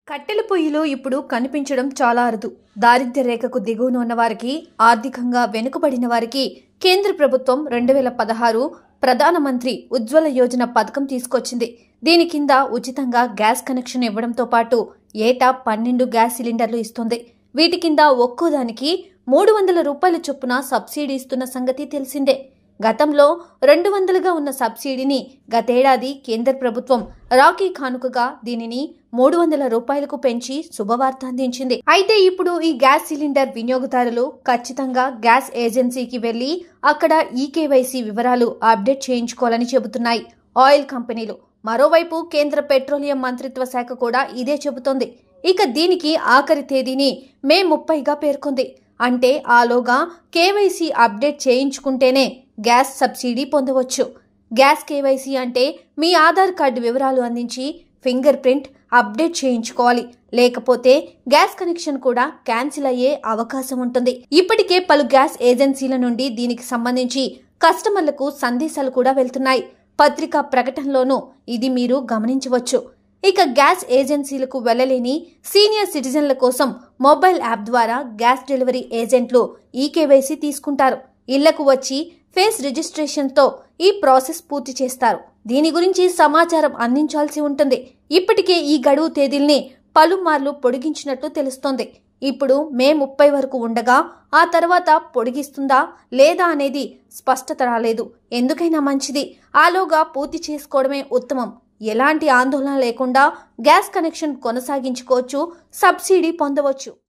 కట్టెల పొయ్యిలో ఇప్పుడు కనిపించడం చాలా అరుదు. దారిద్ర్య రేఖకు దిగువన ఉన్న వారికి, ఆర్థికంగా వెనుకబడిన వారికి కేంద్ర ప్రభుత్వం 2016 ప్రధానమంత్రి ఉజ్వల యోజన పథకం తీసుకొచ్చింది. దీని కింద ఉచితంగా గ్యాస్ కనెక్షన్ ఇవ్వడంతో పాటు ఏటా 12 గ్యాస్ సిలిండర్లు ఇస్తుంది. వీటి కింద ఒక్కోదానికి 300 రూపాయల చొప్పున సబ్సిడీ ఇస్తున్న సంగతి తెలిసిందే. గతంలో 200గా ఉన్న సబ్సిడీని గతేడాది కేంద్ర ప్రభుత్వం రాఖీ కానుకగా దీనిని 300 రూపాయలకు పెంచి శుభవార్త అందించింది. అయితే ఇప్పుడు ఈ గ్యాస్ సిలిండర్ వినియోగదారులు ఖచ్చితంగా గ్యాస్ ఏజెన్సీకి వెళ్లి అక్కడ ఈకేవైసీ వివరాలు అప్డేట్ చేయించుకోవాలని చెబుతున్నాయి ఆయిల్ కంపెనీలు. మరోవైపు కేంద్ర పెట్రోలియం మంత్రిత్వ శాఖ కూడా ఇదే చెబుతోంది. ఇక దీనికి ఆఖరి తేదీని మే 30గా పేర్కొంది. అంటే ఆలోగా కేవైసీ అప్డేట్ చేయించుకుంటేనే గ్యాస్ సబ్సిడీ పొందవచ్చు. గ్యాస్ కేవైసీ అంటే మీ ఆధార్ కార్డు వివరాలు అందించి ఫింగర్ ప్రింట్ అప్డేట్ చేయించుకోవాలి. లేకపోతే గ్యాస్ కనెక్షన్ కూడా క్యాన్సిల్ అయ్యే అవకాశం ఉంటుంది. ఇప్పటికే పలు గ్యాస్ ఏజెన్సీల నుండి దీనికి సంబంధించి కస్టమర్లకు సందేశాలు కూడా వెళ్తున్నాయి. పత్రికా ప్రకటనలోనూ ఇది మీరు గమనించవచ్చు. ఇక గ్యాస్ ఏజెన్సీలకు వెళ్లలేని సీనియర్ సిటిజన్ల కోసం మొబైల్ యాప్ ద్వారా గ్యాస్ డెలివరీ ఏజెంట్లు ఈకేవైసీ తీసుకుంటారు. ఇళ్లకు వచ్చి ఫేస్ రిజిస్ట్రేషన్తో ఈ ప్రాసెస్ పూర్తి చేస్తారు. దీని గురించి సమాచారం అందించాల్సి ఉంటుంది. ఇప్పటికే ఈ గడువు తేదీల్ని పలుమార్లు పొడిగించినట్లు తెలుస్తోంది. ఇప్పుడు మే 30 వరకు ఉండగా ఆ తర్వాత పొడిగిస్తుందా లేదా అనేది స్పష్టత రాలేదు. ఎందుకైనా మంచిది, ఆలోగా పూర్తి చేసుకోవడమే ఉత్తమం. ఎలాంటి ఆందోళన లేకుండా గ్యాస్ కనెక్షన్ కొనసాగించుకోవచ్చు, సబ్సిడీ పొందవచ్చు.